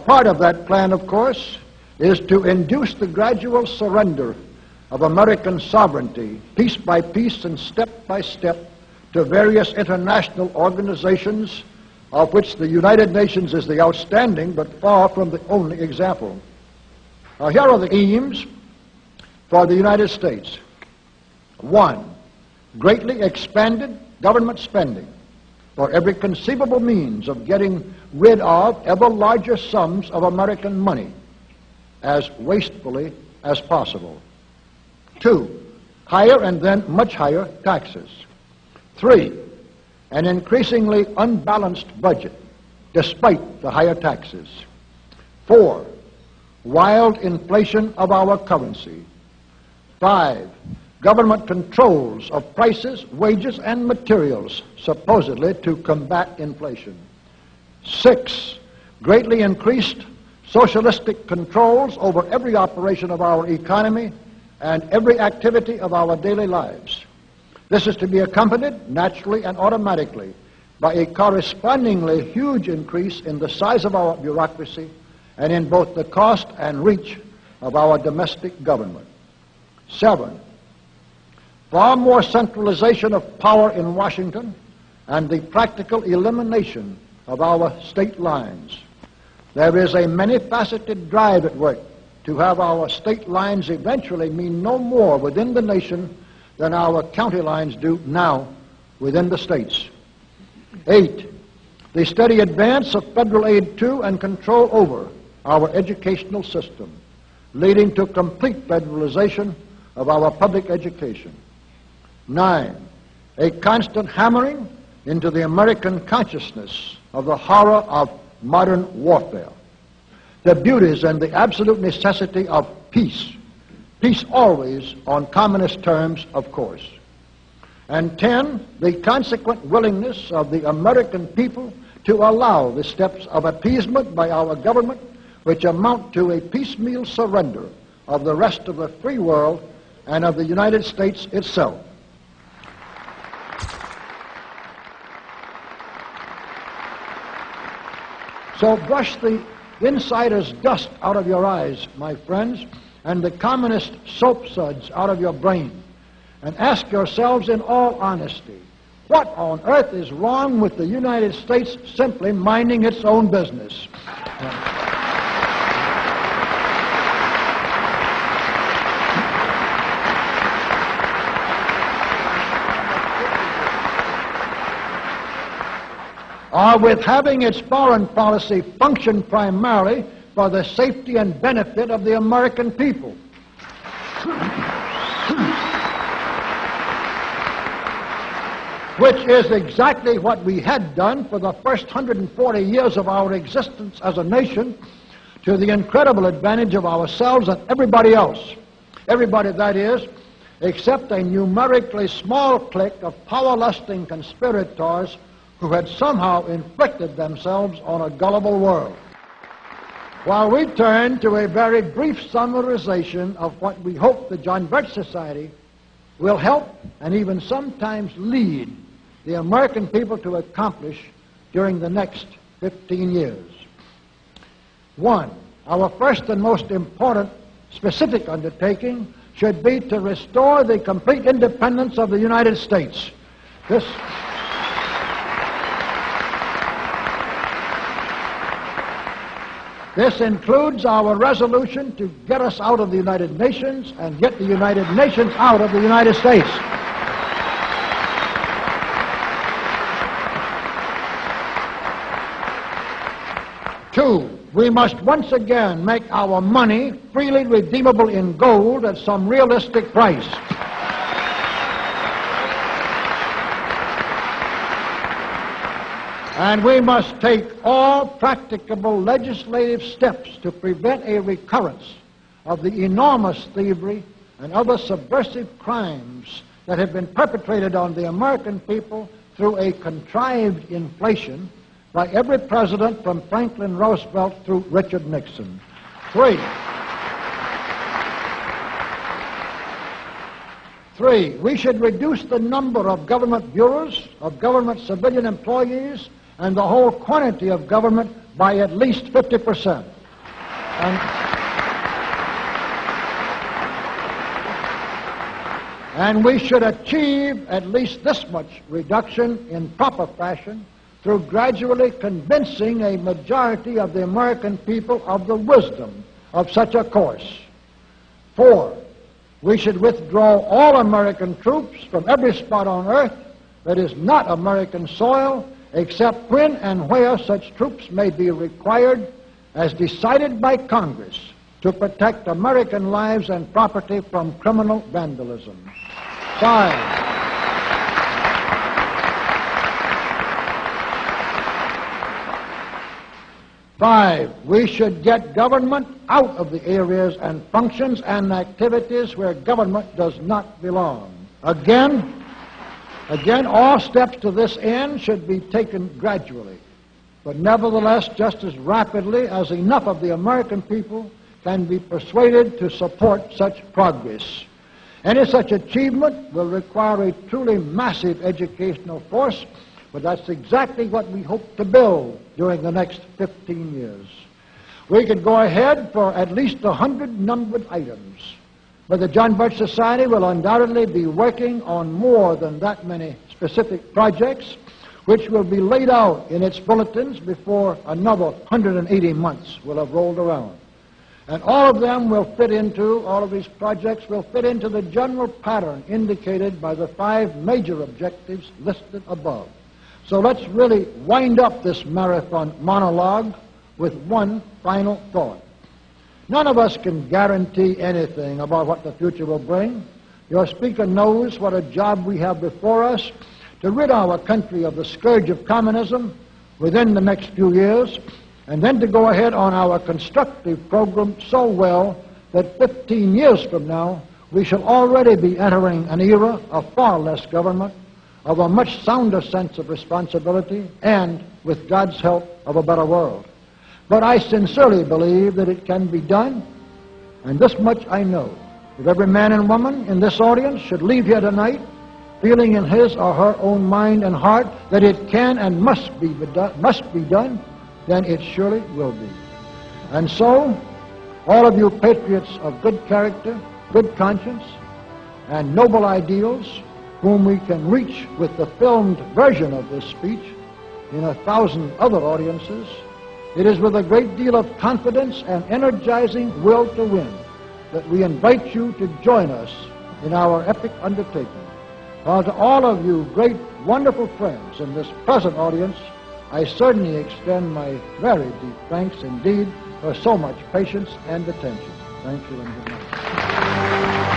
part of that plan, of course, is to induce the gradual surrender of American sovereignty, piece by piece and step by step, to various international organizations, of which the United Nations is the outstanding but far from the only example. Now, here are the aims for the United States. 1, greatly expanded government spending for every conceivable means of getting rid of ever larger sums of American money as wastefully as possible. 2, higher and then much higher taxes. 3, an increasingly unbalanced budget despite the higher taxes. 4, wild inflation of our currency. 5, government controls of prices, wages, and materials, supposedly to combat inflation. 6, greatly increased socialistic controls over every operation of our economy and every activity of our daily lives. This is to be accompanied, naturally and automatically, by a correspondingly huge increase in the size of our bureaucracy and in both the cost and reach of our domestic government. 7, far more centralization of power in Washington and the practical elimination of our state lines. There is a many-faceted drive at work to have our state lines eventually mean no more within the nation than our county lines do now within the states. 8, the steady advance of federal aid to and control over our educational system, leading to complete federalization of our public education. 9, a constant hammering into the American consciousness of the horror of modern warfare, the beauties and the absolute necessity of peace, peace always on communist terms, of course. And 10, the consequent willingness of the American people to allow the steps of appeasement by our government which amount to a piecemeal surrender of the rest of the free world and of the United States itself. So brush the insider's dust out of your eyes, my friends, and the communist soap suds out of your brain, and ask yourselves in all honesty, what on earth is wrong with the United States simply minding its own business? Or with having its foreign policy function primarily for the safety and benefit of the American people. Which is exactly what we had done for the first 140 years of our existence as a nation, to the incredible advantage of ourselves and everybody else. Everybody, that is, except a numerically small clique of power-lusting conspirators who had somehow inflicted themselves on a gullible world. While we turn to a very brief summarization of what we hope the John Birch Society will help and even sometimes lead the American people to accomplish during the next 15 years. 1, our first and most important specific undertaking should be to restore the complete independence of the United States. This includes our resolution to get us out of the United Nations and get the United Nations out of the United States. Two, we must once again make our money freely redeemable in gold at some realistic price. And we must take all practicable legislative steps to prevent a recurrence of the enormous thievery and other subversive crimes that have been perpetrated on the American people through a contrived inflation by every president from Franklin Roosevelt through Richard Nixon. 3, we should reduce the number of government bureaus, of government civilian employees, and the whole quantity of government by at least 50%. And we should achieve at least this much reduction in proper fashion through gradually convincing a majority of the American people of the wisdom of such a course. 4, we should withdraw all American troops from every spot on earth that is not American soil, except when and where such troops may be required, as decided by Congress, to protect American lives and property from criminal vandalism. 5, we should get government out of the areas and functions and activities where government does not belong. Again, all steps to this end should be taken gradually, but nevertheless just as rapidly as enough of the American people can be persuaded to support such progress. Any such achievement will require a truly massive educational force, but that's exactly what we hope to build during the next 15 years. We could go ahead for at least 100 numbered items, but the John Birch Society will undoubtedly be working on more than that many specific projects, which will be laid out in its bulletins before another 180 months will have rolled around. And all of these projects will fit into the general pattern indicated by the 5 major objectives listed above. So let's really wind up this marathon monologue with one final thought. None of us can guarantee anything about what the future will bring. Your speaker knows what a job we have before us to rid our country of the scourge of communism within the next few years, and then to go ahead on our constructive program so well that 15 years from now we shall already be entering an era of far less government, of a much sounder sense of responsibility, and, with God's help, of a better world. But I sincerely believe that it can be done, and this much I know. If every man and woman in this audience should leave here tonight feeling in his or her own mind and heart that it can and must be done, then it surely will be. And so, all of you patriots of good character, good conscience, and noble ideals, whom we can reach with the filmed version of this speech in 1,000 other audiences, it is with a great deal of confidence and energizing will to win that we invite you to join us in our epic undertaking. While to all of you great, wonderful friends in this present audience, I certainly extend my very deep thanks indeed for so much patience and attention. Thank you and good night.